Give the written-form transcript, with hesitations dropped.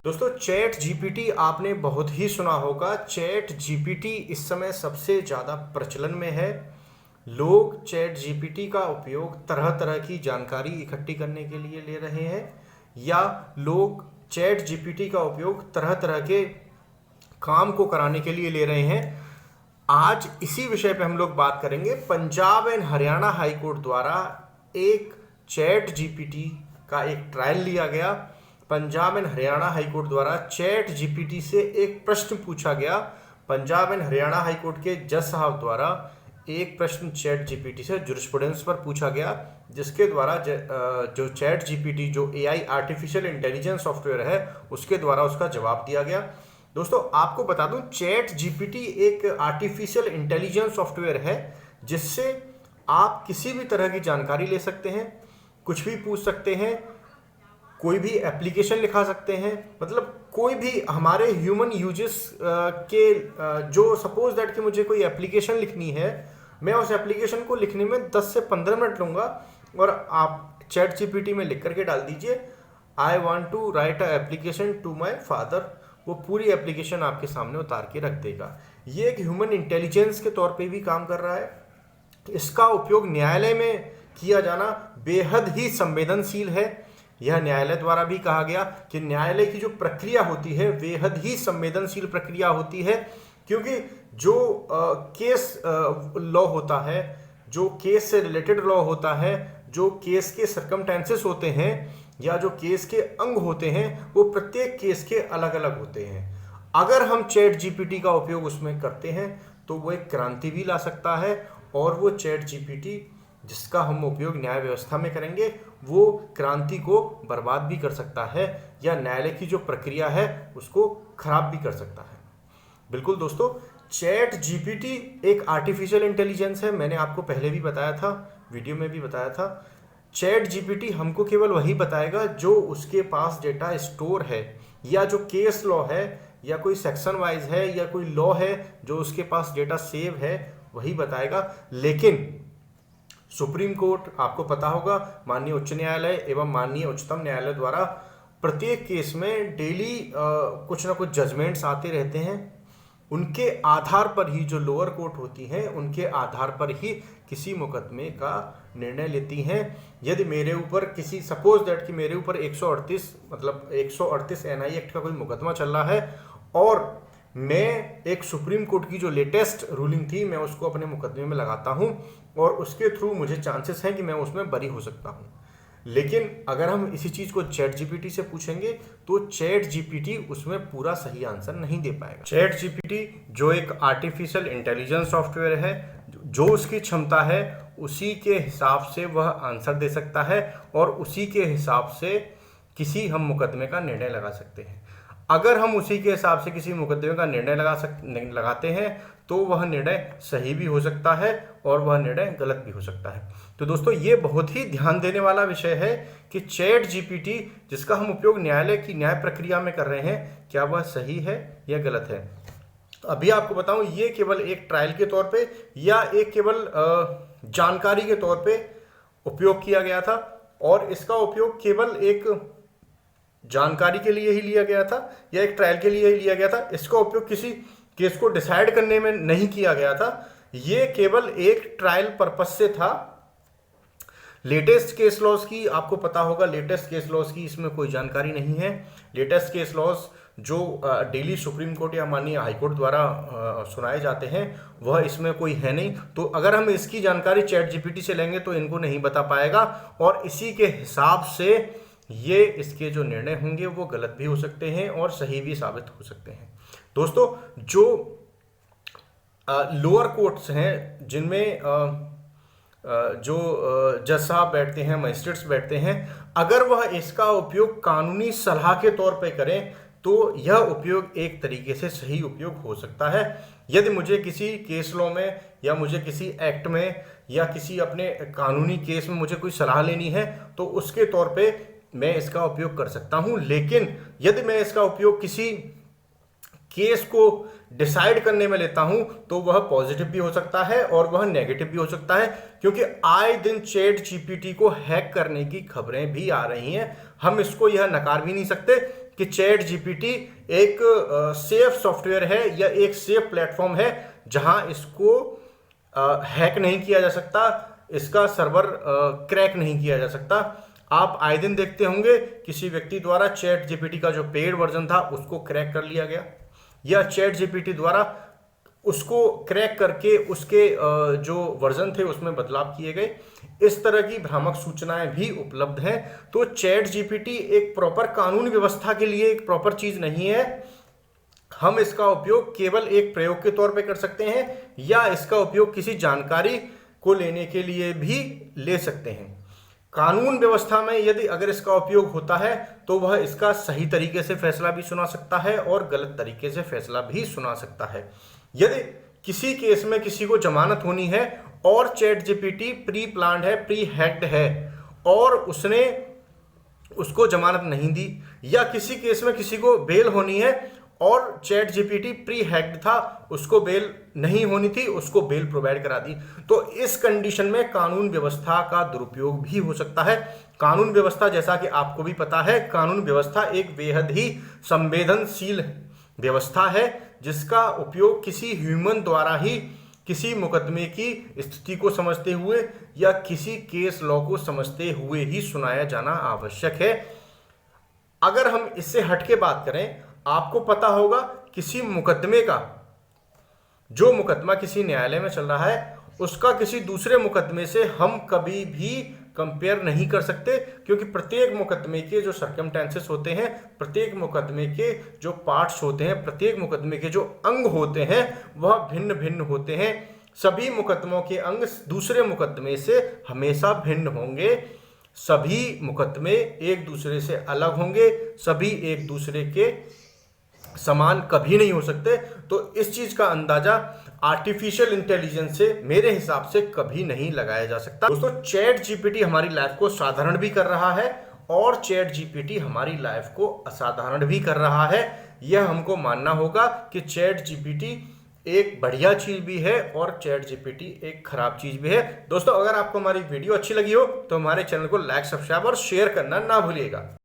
दोस्तों, chat GPT आपने बहुत ही सुना होगा। चैट जीपीटी इस समय सबसे ज़्यादा प्रचलन में है। लोग चैट जीपीटी का उपयोग तरह तरह की जानकारी इकट्ठी करने के लिए ले रहे हैं, या लोग चैट जीपीटी का उपयोग तरह तरह के काम को कराने के लिए ले रहे हैं। आज इसी विषय पे हम लोग बात करेंगे। Punjab and Haryana high court द्वारा एक चैट जीपीटी का एक ट्रायल लिया गया। Punjab and Haryana high court द्वारा चैट जीपीटी से एक प्रश्न पूछा गया। Punjab and Haryana high court के जज साहब द्वारा एक प्रश्न चैट जीपीटी से जुरिस्प्रूडेंस पर पूछा गया, जिसके द्वारा जो चैट जीपीटी जो एआई आर्टिफिशियल इंटेलिजेंस सॉफ्टवेयर है उसके द्वारा उसका जवाब दिया गया। दोस्तों, आपको बता दूं, चैट जीपीटी एक आर्टिफिशियल इंटेलिजेंस सॉफ्टवेयर है जिससे आप किसी भी तरह की जानकारी ले सकते हैं, कुछ भी पूछ सकते हैं, कोई भी एप्लीकेशन लिखा सकते हैं। मतलब कोई भी हमारे ह्यूमन यूजेस जो सपोज दैट कि मुझे कोई एप्लीकेशन लिखनी है, मैं उस एप्लीकेशन को लिखने में 10 से 15 मिनट लूँगा और आप चैट जीपीटी में लिख करके डाल दीजिए, I want to write a application to my father. वो पूरी एप्लीकेशन आपके सामने उतार के रख देगा। ये एक ह्यूमन इंटेलिजेंस के तौर पे भी काम कर रहा है। इसका उपयोग न्यायालय में किया जाना बेहद ही संवेदनशील है। यह न्यायालय द्वारा भी कहा गया कि न्यायालय की जो प्रक्रिया होती है बेहद ही संवेदनशील प्रक्रिया होती है, क्योंकि जो केस लॉ होता है, जो केस से रिलेटेड लॉ होता है, जो केस के सर्कमटेंसेस होते हैं या जो केस के अंग होते हैं, वो प्रत्येक केस के अलग अलग होते हैं। अगर हम चैट जीपीटी का उपयोग उसमें करते हैं तो वो एक क्रांति भी ला सकता है, और वो चैट जीपीटी जिसका हम उपयोग न्याय व्यवस्था में करेंगे वो क्रांति को बर्बाद भी कर सकता है, या न्यायालय की जो प्रक्रिया है उसको खराब भी कर सकता है। बिल्कुल दोस्तों, चैट जीपीटी एक आर्टिफिशियल इंटेलिजेंस है। मैंने आपको पहले भी बताया था, वीडियो में भी बताया था। चैट जीपीटी हमको केवल वही बताएगा जो उसके पास डेटा स्टोर है, या जो केस लॉ है, या कोई सेक्शन वाइज है, या कोई लॉ है जो उसके पास डेटा सेव है, वही बताएगा। लेकिन सुप्रीम कोर्ट, आपको पता होगा, माननीय उच्च न्यायालय एवं माननीय उच्चतम न्यायालय द्वारा प्रत्येक केस में डेली कुछ ना कुछ जजमेंट्स आते रहते हैं। उनके आधार पर ही जो लोअर कोर्ट होती हैं उनके आधार पर ही किसी मुकदमे का निर्णय लेती हैं। यदि मेरे ऊपर किसी सपोज दैट कि मेरे ऊपर 138 एनआई एक्ट का कोई मुकदमा चल रहा है और मैं एक सुप्रीम कोर्ट की जो लेटेस्ट रूलिंग थी मैं उसको अपने मुकदमे में लगाता हूं और उसके थ्रू मुझे चांसेस हैं कि मैं उसमें बरी हो सकता हूं। लेकिन अगर हम इसी चीज़ को चैट जीपीटी से पूछेंगे तो चैट जीपीटी उसमें पूरा सही आंसर नहीं दे पाएगा। चैट जीपीटी जो एक आर्टिफिशियल इंटेलिजेंस सॉफ्टवेयर है, जो उसकी क्षमता है उसी के हिसाब से वह आंसर दे सकता है और उसी के हिसाब से किसी हम मुकदमे का निर्णय लगा सकते हैं। अगर हम उसी के हिसाब से किसी मुकदमे का निर्णय लगाते हैं तो वह निर्णय सही भी हो सकता है और वह निर्णय गलत भी हो सकता है। तो दोस्तों, ये बहुत ही ध्यान देने वाला विषय है कि चैट जीपीटी जिसका हम उपयोग न्यायालय की न्याय प्रक्रिया में कर रहे हैं, क्या वह सही है या गलत है। तो अभी आपको बताऊं, ये केवल एक ट्रायल के तौर पे या एक केवल जानकारी के तौर पे उपयोग किया गया था, और इसका उपयोग केवल एक जानकारी के लिए ही लिया गया था या एक ट्रायल के लिए ही लिया गया था। इसका उपयोग किसी केस को डिसाइड करने में नहीं किया गया था। ये केवल एक ट्रायल पर्पस से था। लेटेस्ट केस लॉज की आपको पता होगा, लेटेस्ट केस लॉज की इसमें कोई जानकारी नहीं है। लेटेस्ट केस लॉज जो डेली सुप्रीम कोर्ट या माननीय हाई कोर्ट द्वारा सुनाए जाते हैं वह इसमें कोई है नहीं। तो अगर हम इसकी जानकारी चैट जीपीटी से लेंगे तो इनको नहीं बता पाएगा, और इसी के हिसाब से ये इसके जो निर्णय होंगे वो गलत भी हो सकते हैं और सही भी साबित हो सकते हैं। दोस्तों, जो लोअर कोर्ट्स हैं जिनमें जो जज साहब बैठते हैं, मजिस्ट्रेट्स बैठते हैं, अगर वह इसका उपयोग कानूनी सलाह के तौर पे करें तो यह उपयोग एक तरीके से सही उपयोग हो सकता है। यदि मुझे किसी केस लॉ में या मुझे किसी एक्ट में या किसी अपने कानूनी केस में मुझे कोई सलाह लेनी है तो उसके तौर पे मैं इसका उपयोग कर सकता हूं। लेकिन यदि मैं इसका उपयोग किसी केस को डिसाइड करने में लेता हूं तो वह पॉजिटिव भी हो सकता है और वह नेगेटिव भी हो सकता है, क्योंकि आए दिन चैट जीपीटी को हैक करने की खबरें भी आ रही हैं। हम इसको यह नकार भी नहीं सकते कि चैट जीपीटी एक सेफ सॉफ्टवेयर है या एक सेफ प्लेटफॉर्म है जहां इसको हैक नहीं किया जा सकता, इसका सर्वर क्रैक नहीं किया जा सकता। आप आए दिन देखते होंगे किसी व्यक्ति द्वारा चैट जीपीटी का जो पेड वर्जन था उसको क्रैक कर लिया गया, या चैट जीपीटी द्वारा उसको क्रैक करके उसके जो वर्जन थे उसमें बदलाव किए गए। इस तरह की भ्रामक सूचनाएं भी उपलब्ध हैं। तो चैट जीपीटी एक प्रॉपर कानून व्यवस्था के लिए एक प्रॉपर चीज नहीं है। हम इसका उपयोग केवल एक प्रयोग के तौर पे कर सकते हैं या इसका उपयोग किसी जानकारी को लेने के लिए भी ले सकते हैं। कानून व्यवस्था में यदि अगर इसका उपयोग होता है तो वह इसका सही तरीके से फैसला भी सुना सकता है और गलत तरीके से फैसला भी सुना सकता है। यदि किसी केस में किसी को जमानत होनी है और चैट जीपीटी प्री प्लान्ड है, प्री हैक्ड है और उसने उसको जमानत नहीं दी, या किसी केस में किसी को बेल होनी है और चैट जीपीटी प्री हैक्ड था, उसको बेल नहीं होनी थी, उसको बेल प्रोवाइड करा दी, तो इस कंडीशन में कानून व्यवस्था का दुरुपयोग भी हो सकता है। कानून व्यवस्था, जैसा कि आपको भी पता है, कानून व्यवस्था एक बेहद ही संवेदनशील व्यवस्था है जिसका उपयोग किसी ह्यूमन द्वारा ही किसी मुकदमे की स्थिति को समझते हुए या किसी केस लॉ को समझते हुए ही सुनाया जाना आवश्यक है। अगर हम इससे हटके बात करें, आपको पता होगा किसी मुकदमे का, जो मुकदमा किसी न्यायालय में चल रहा है, उसका किसी दूसरे मुकदमे से हम कभी भी कंपेयर नहीं कर सकते, क्योंकि प्रत्येक मुकदमे के जो सर्कमस्टेंसेस होते हैं, प्रत्येक मुकदमे के जो पार्ट्स होते हैं, प्रत्येक मुकदमे के जो अंग होते हैं वह भिन्न भिन्न होते हैं। सभी मुकदमों के अंग दूसरे मुकदमे से हमेशा भिन्न होंगे, सभी मुकदमे एक दूसरे से अलग होंगे, सभी एक दूसरे के समान कभी नहीं हो सकते। तो इस चीज का अंदाजा आर्टिफिशियल इंटेलिजेंस से मेरे हिसाब से कभी नहीं लगाया जा सकता। दोस्तों, चैट जीपीटी हमारी लाइफ को साधारण भी कर रहा है और चैट जीपीटी हमारी लाइफ को असाधारण भी कर रहा है। यह हमको मानना होगा कि चैट जीपीटी एक बढ़िया चीज भी है और चैट जीपीटी एक खराब चीज भी है। दोस्तों, अगर आपको हमारी वीडियो अच्छी लगी हो तो हमारे चैनल को लाइक, सब्सक्राइब और शेयर करना ना भूलिएगा।